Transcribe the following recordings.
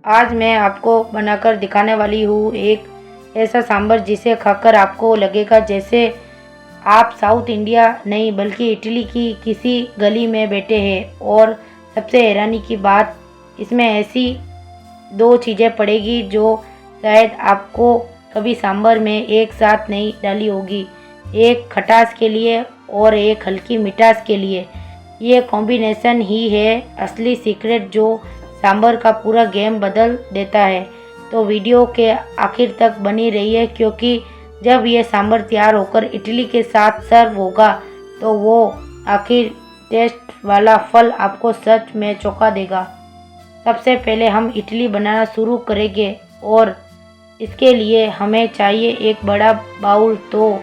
आज मैं आपको बनाकर दिखाने वाली हूँ एक ऐसा सांभर जिसे खाकर आपको लगेगा जैसे आप साउथ इंडिया नहीं बल्कि इटली की किसी गली में बैठे हैं। और सबसे हैरानी की बात, इसमें ऐसी दो चीज़ें पड़ेगी जो शायद आपको कभी सांभर में एक साथ नहीं डाली होगी, एक खटास के लिए और एक हल्की मिठास के लिए। ये कॉम्बिनेशन ही है असली सीक्रेट जो सांभर का पूरा गेम बदल देता है। तो वीडियो के आखिर तक बनी रहिए, क्योंकि जब ये सांभर तैयार होकर इडली के साथ सर्व होगा तो वो आखिर टेस्ट वाला फल आपको सच में चौंका देगा। सबसे पहले हम इडली बनाना शुरू करेंगे और इसके लिए हमें चाहिए एक बड़ा बाउल। तो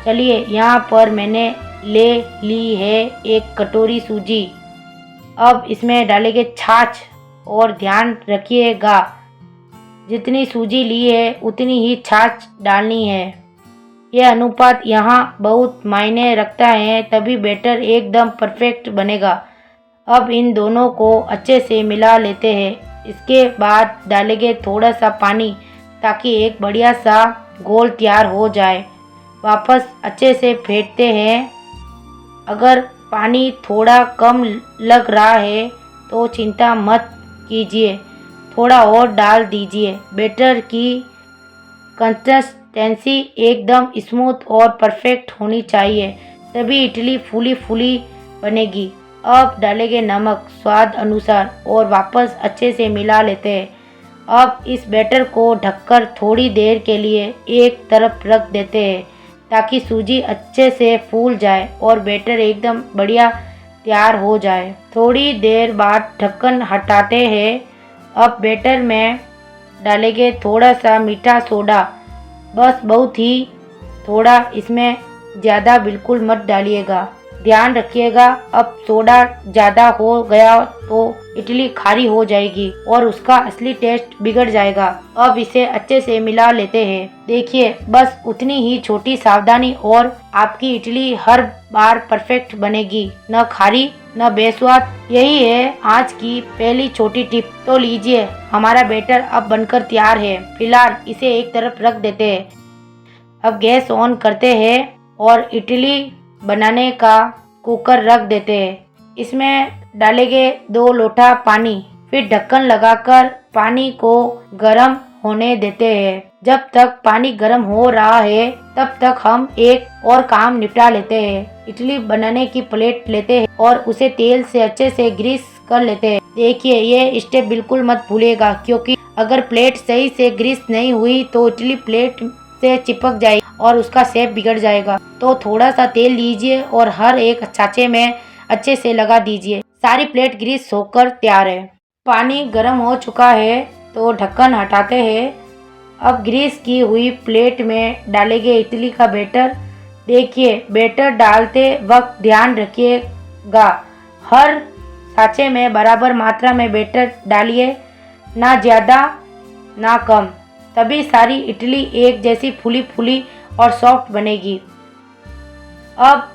चलिए, यहाँ पर मैंने ले ली है एक कटोरी सूजी। अब इसमें डालेंगे छाछ और ध्यान रखिएगा जितनी सूजी ली है उतनी ही छाछ डालनी है। यह अनुपात यहाँ बहुत मायने रखता है, तभी बैटर एकदम परफेक्ट बनेगा। अब इन दोनों को अच्छे से मिला लेते हैं। इसके बाद डालेंगे थोड़ा सा पानी ताकि एक बढ़िया सा घोल तैयार हो जाए। वापस अच्छे से फेंटते हैं। अगर पानी थोड़ा कम लग रहा है तो चिंता मत कीजिए, थोड़ा और डाल दीजिए। बैटर की कंसिस्टेंसी एकदम स्मूथ और परफेक्ट होनी चाहिए, तभी इडली फूली फूली बनेगी। अब डालेंगे नमक स्वाद अनुसार और वापस अच्छे से मिला लेते हैं। अब इस बैटर को ढककर थोड़ी देर के लिए एक तरफ रख देते हैं ताकि सूजी अच्छे से फूल जाए और बैटर एकदम बढ़िया तैयार हो जाए। थोड़ी देर बाद ढक्कन हटाते हैं। अब बैटर में डालेंगे थोड़ा सा मीठा सोडा, बस बहुत ही थोड़ा, इसमें ज़्यादा बिल्कुल मत डालिएगा। ध्यान रखिएगा, अब सोडा ज़्यादा हो गया तो इडली खारी हो जाएगी और उसका असली टेस्ट बिगड़ जाएगा। अब इसे अच्छे से मिला लेते हैं। देखिए, बस उतनी ही छोटी सावधानी और आपकी इडली हर बार परफेक्ट बनेगी, न खारी न बेस्वाद। यही है आज की पहली छोटी टिप। तो लीजिए, हमारा बैटर अब बनकर तैयार है। फिलहाल इसे एक तरफ रख देते हैं। अब गैस ऑन करते हैं और इडली बनाने का कुकर रख देते हैं। इसमें डालेंगे 2 लोटा पानी, फिर ढक्कन लगाकर पानी को गर्म होने देते हैं। जब तक पानी गर्म हो रहा है तब तक हम एक और काम निपटा लेते हैं। इडली बनाने की प्लेट लेते हैं और उसे तेल से अच्छे से ग्रीस कर लेते हैं। देखिए, ये स्टेप बिल्कुल मत भूलिएगा, क्योंकि अगर प्लेट सही से ग्रीस नहीं हुई तो इडली प्लेट से चिपक जाएगी और उसका शेप बिगड़ जाएगा। तो थोड़ा सा तेल लीजिए और हर एक छाछे में अच्छे से लगा दीजिए। सारी प्लेट ग्रीस होकर तैयार है। पानी गर्म हो चुका है तो ढक्कन हटाते हैं। अब ग्रीस की हुई प्लेट में डालेंगे इडली का बैटर। देखिए, बैटर डालते वक्त ध्यान रखिएगा, हर साँचे में बराबर मात्रा में बैटर डालिए, ना ज़्यादा ना कम, तभी सारी इडली एक जैसी फूली फूली और सॉफ्ट बनेगी। अब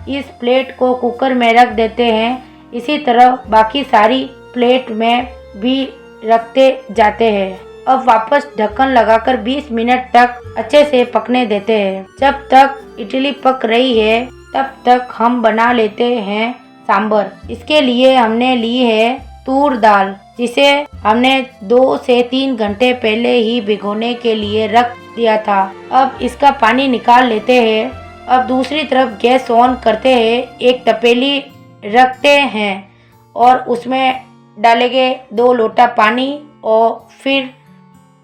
इस प्लेट को कुकर में रख देते हैं। इसी तरह बाकी सारी प्लेट में भी रखते जाते हैं। अब वापस ढक्कन लगाकर 20 मिनट तक अच्छे से पकने देते हैं। जब तक इडली पक रही है तब तक हम बना लेते हैं सांभर। इसके लिए हमने ली है तूर दाल, जिसे हमने 2 से 3 घंटे पहले ही भिगोने के लिए रख दिया था। अब इसका पानी निकाल लेते हैं। अब दूसरी तरफ गैस ऑन करते हैं, एक तपेली रखते हैं और उसमें डालेंगे 2 लोटा पानी और फिर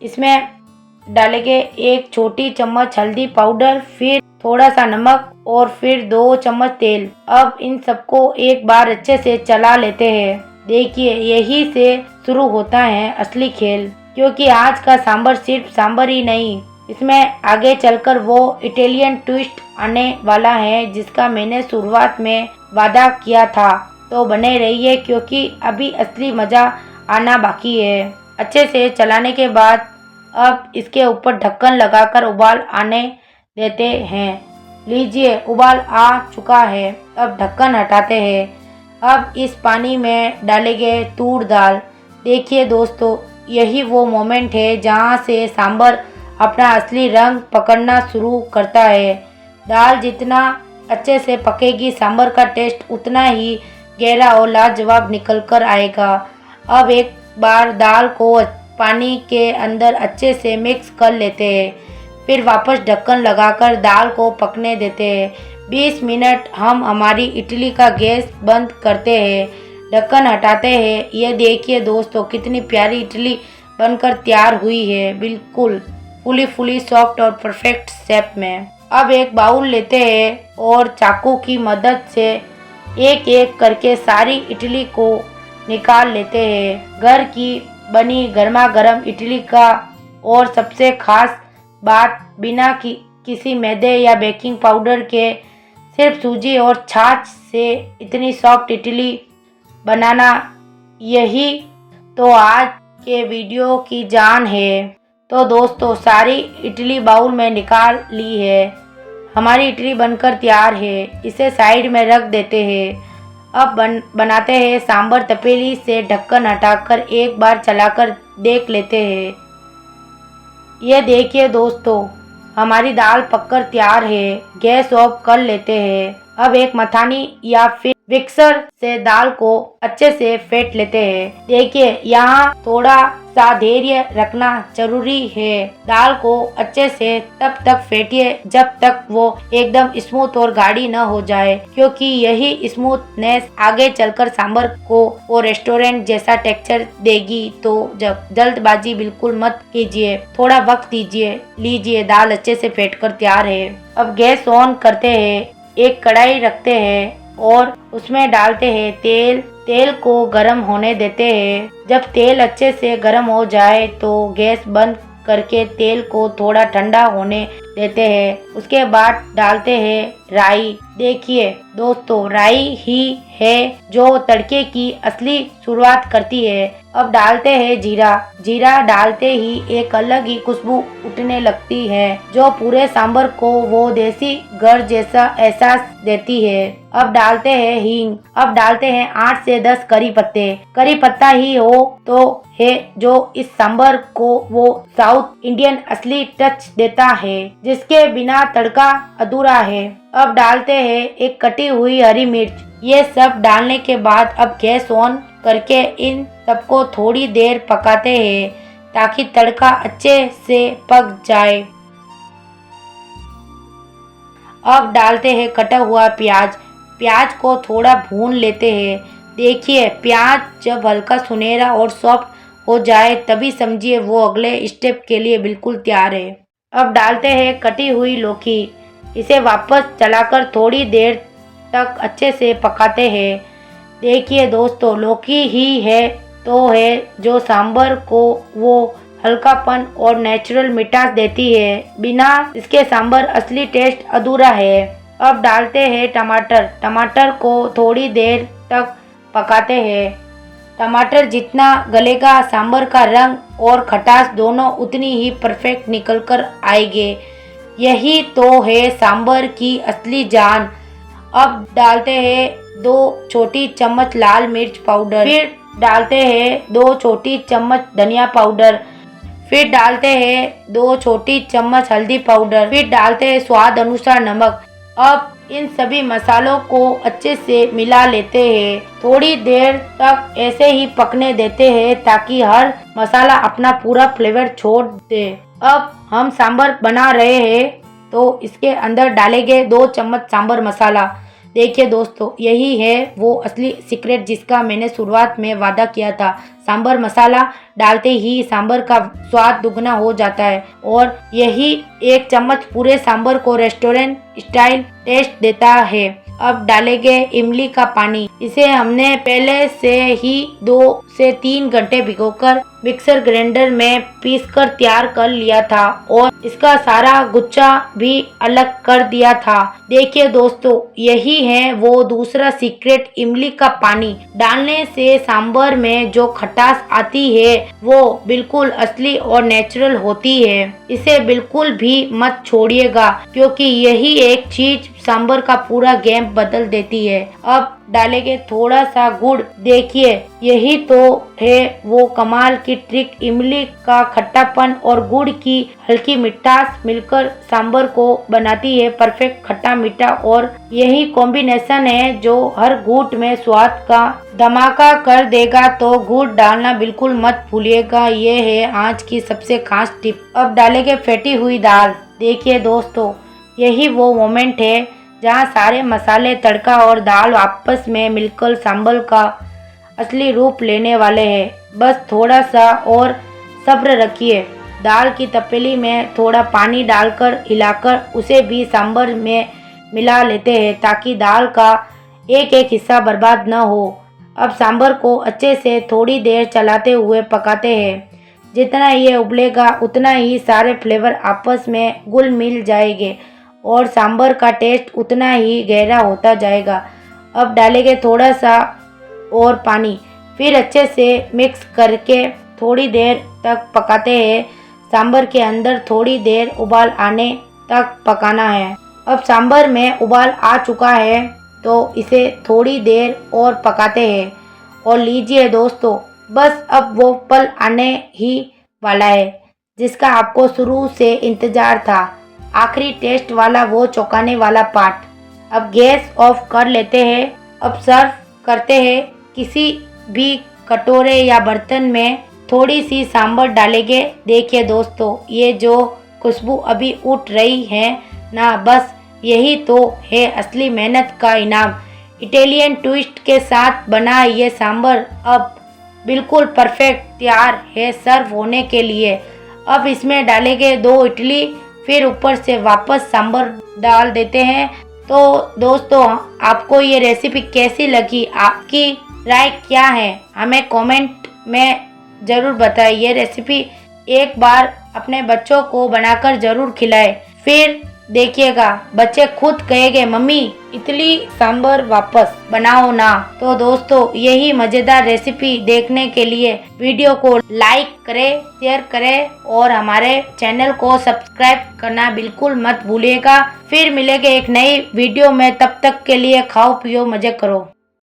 इसमें डालेंगे 1 छोटी चम्मच हल्दी पाउडर, फिर थोड़ा सा नमक और फिर 2 चम्मच तेल। अब इन सबको एक बार अच्छे से चला लेते हैं। देखिए, यही से शुरू होता है असली खेल, क्योंकि आज का सांभर सिर्फ सांभर ही नहीं, इसमें आगे चलकर वो इटालियन ट्विस्ट आने वाला है जिसका मैंने शुरुआत में वादा किया था। तो बने रहिए, क्योंकि अभी असली मज़ा आना बाकी है। अच्छे से चलाने के बाद अब इसके ऊपर ढक्कन लगाकर उबाल आने देते हैं। लीजिए, उबाल आ चुका है। अब ढक्कन हटाते हैं। अब इस पानी में डालेंगे तूर दाल। देखिए दोस्तों, यही वो मोमेंट है जहाँ से सांभर अपना असली रंग पकड़ना शुरू करता है। दाल जितना अच्छे से पकेगी, सांभर का टेस्ट उतना ही गहरा और लाजवाब निकल कर आएगा। अब एक बार दाल को पानी के अंदर अच्छे से मिक्स कर लेते हैं, फिर वापस ढक्कन लगाकर दाल को पकने देते हैं। 20 मिनट हम हमारी इडली का गैस बंद करते हैं, ढक्कन हटाते हैं। ये देखिए दोस्तों, कितनी प्यारी इडली बनकर तैयार हुई है, बिल्कुल फुली फुली सॉफ्ट और परफेक्ट शेप में। अब एक बाउल लेते हैं और चाकू की मदद से एक एक करके सारी इडली को निकाल लेते हैं। घर की बनी गर्मा गर्म इडली का और सबसे खास बात, बिना किसी मैदे या बेकिंग पाउडर के सिर्फ सूजी और छाछ से इतनी सॉफ्ट इडली बनाना, यही तो आज के वीडियो की जान है। तो दोस्तों, सारी इडली बाउल में निकाल ली है, हमारी इडली बनकर तैयार है। इसे साइड में रख देते हैं। अब बनाते हैं सांभर। तपेली से ढक्कन हटाकर एक बार चलाकर देख लेते हैं। ये देखिए दोस्तों, हमारी दाल पककर तैयार है। गैस ऑफ कर लेते हैं। अब एक मथानी या फिर मिक्सर से दाल को अच्छे से फेंट लेते हैं। देखिए, यहाँ थोड़ा सा धैर्य रखना जरूरी है। दाल को अच्छे से तब तक फेंटिए जब तक वो एकदम स्मूथ और गाढ़ी न हो जाए, क्योंकि यही स्मूथनेस आगे चलकर सांभर को वो रेस्टोरेंट जैसा टेक्सचर देगी। तो जब जल्दबाजी बिल्कुल मत कीजिए, थोड़ा वक्त लीजिए। दाल अच्छे से फेंट कर तैयार है। अब गैस ऑन करते हैं, एक कढ़ाई रखते हैं और उसमें डालते हैं तेल। तेल को गरम होने देते हैं। जब तेल अच्छे से गरम हो जाए तो गैस बंद करके तेल को थोड़ा ठंडा होने देते हैं। उसके बाद डालते हैं राई। देखिए दोस्तों, राई ही है जो तड़के की असली शुरुआत करती है। अब डालते हैं जीरा। जीरा डालते ही एक अलग ही खुशबू उठने लगती है, जो पूरे सांभर को वो देसी घर जैसा एहसास देती है। अब डालते हैं हींग। अब डालते हैं 8 से 10 करी पत्ते। करी पत्ता ही हो तो है जो इस सांभर को वो साउथ इंडियन असली टच देता है, जिसके बिना तड़का अधूरा है। अब डालते हैं एक कटी हुई हरी मिर्च। ये सब डालने के बाद अब गैस ऑन करके इन सबको थोड़ी देर पकाते हैं ताकि तड़का अच्छे से पक जाए। अब डालते हैं कटा हुआ प्याज। प्याज को थोड़ा भून लेते हैं। देखिए, प्याज जब हल्का सुनहरा और सॉफ्ट हो जाए तभी समझिए वो अगले स्टेप के लिए बिल्कुल तैयार है। अब डालते हैं कटी हुई लौकी। इसे वापस चलाकर थोड़ी देर तक अच्छे से पकाते हैं। देखिए दोस्तों, लौकी ही है तो है जो सांभर को वो हल्कापन और नेचुरल मिठास देती है। बिना इसके सांभर असली टेस्ट अधूरा है। अब डालते हैं टमाटर। टमाटर को थोड़ी देर तक पकाते हैं। टमाटर जितना गलेगा, सांभर का रंग और खटास दोनों उतनी ही परफेक्ट निकल कर आएंगे। यही तो है सांभर की असली जान। अब डालते हैं 2 छोटी चम्मच लाल मिर्च पाउडर। फिर डालते हैं 2 छोटी चम्मच धनिया पाउडर। फिर डालते हैं 2 छोटी चम्मच हल्दी पाउडर। फिर डालते हैं स्वाद अनुसार नमक। अब इन सभी मसालों को अच्छे से मिला लेते हैं। थोड़ी देर तक ऐसे ही पकने देते हैं ताकि हर मसाला अपना पूरा फ्लेवर छोड़ दे। अब हम सांभर बना रहे हैं तो इसके अंदर डालेंगे 2 चम्मच सांभर मसाला। देखिए दोस्तों, यही है वो असली सीक्रेट जिसका मैंने शुरुआत में वादा किया था। सांभर मसाला डालते ही सांभर का स्वाद दुगना हो जाता है और यही 1 चम्मच पूरे सांभर को रेस्टोरेंट स्टाइल टेस्ट देता है। अब डालेंगे इमली का पानी। इसे हमने पहले से ही 2 से 3 घंटे भिगोकर मिक्सर ग्राइंडर में पीसकर तैयार कर लिया था और इसका सारा गुच्छा भी अलग कर दिया था। देखिए दोस्तों, यही है वो दूसरा सीक्रेट, इमली का पानी। डालने से सांभर में जो खटास आती है वो बिल्कुल असली और नेचुरल होती है। इसे बिल्कुल भी मत छोड़िएगा, क्योंकि यही एक चीज सांभर का पूरा गेम बदल देती है। अब डालेंगे थोड़ा सा गुड़। देखिए यही तो है वो कमाल की ट्रिक। इमली का खट्टापन और गुड़ की हल्की मिठास मिलकर सांबर को बनाती है परफेक्ट खट्टा मीठा, और यही कॉम्बिनेशन है जो हर घूंट में स्वाद का धमाका कर देगा। तो गुड़ डालना बिल्कुल मत भूलिएगा, ये है आज की सबसे खास टिप। अब डालेंगे फेंटी हुई दाल। देखिए दोस्तों यही वो मोमेंट है जहाँ सारे मसाले, तड़का और दाल आपस में मिलकर सांबर का असली रूप लेने वाले हैं। बस थोड़ा सा और सब्र रखिए। दाल की तपेली में थोड़ा पानी डालकर हिलाकर उसे भी सांबर में मिला लेते हैं ताकि दाल का एक एक हिस्सा बर्बाद न हो। अब सांबर को अच्छे से थोड़ी देर चलाते हुए पकाते हैं। जितना ये उबलेगा उतना ही सारे फ्लेवर आपस में घुल मिल जाएंगे और सांबर का टेस्ट उतना ही गहरा होता जाएगा। अब डालेंगे थोड़ा सा और पानी, फिर अच्छे से मिक्स करके थोड़ी देर तक पकाते हैं। सांबर के अंदर थोड़ी देर उबाल आने तक पकाना है। अब सांबर में उबाल आ चुका है तो इसे थोड़ी देर और पकाते हैं। और लीजिए दोस्तों बस अब वो पल आने ही वाला है जिसका आपको शुरू से इंतजार था। आखिरी टेस्ट वाला, वो चौंकाने वाला पार्ट। अब गैस ऑफ कर लेते हैं। अब सर्व करते हैं। किसी भी कटोरे या बर्तन में थोड़ी सी सांबर डालेंगे। देखिए दोस्तों ये जो खुशबू अभी उठ रही है ना, बस यही तो है असली मेहनत का इनाम। इटालियन ट्विस्ट के साथ बना ये सांबर अब बिल्कुल परफेक्ट तैयार है सर्व होने के लिए। अब इसमें डालेंगे 2 इडली, फिर ऊपर से वापस सांबर डाल देते हैं। तो दोस्तों आपको ये रेसिपी कैसी लगी, आपकी राय क्या है, हमें कमेंट में ज़रूर बताएं। ये रेसिपी एक बार अपने बच्चों को बनाकर ज़रूर खिलाएं, फिर देखिएगा बच्चे खुद कहेंगे मम्मी इडली सांबर वापस बनाओ ना। तो दोस्तों यही मज़ेदार रेसिपी देखने के लिए वीडियो को लाइक करें, शेयर करें और हमारे चैनल को सब्सक्राइब करना बिल्कुल मत भूलिएगा। फिर मिलेंगे एक नई वीडियो में, तब तक के लिए खाओ पियो मज़े करो।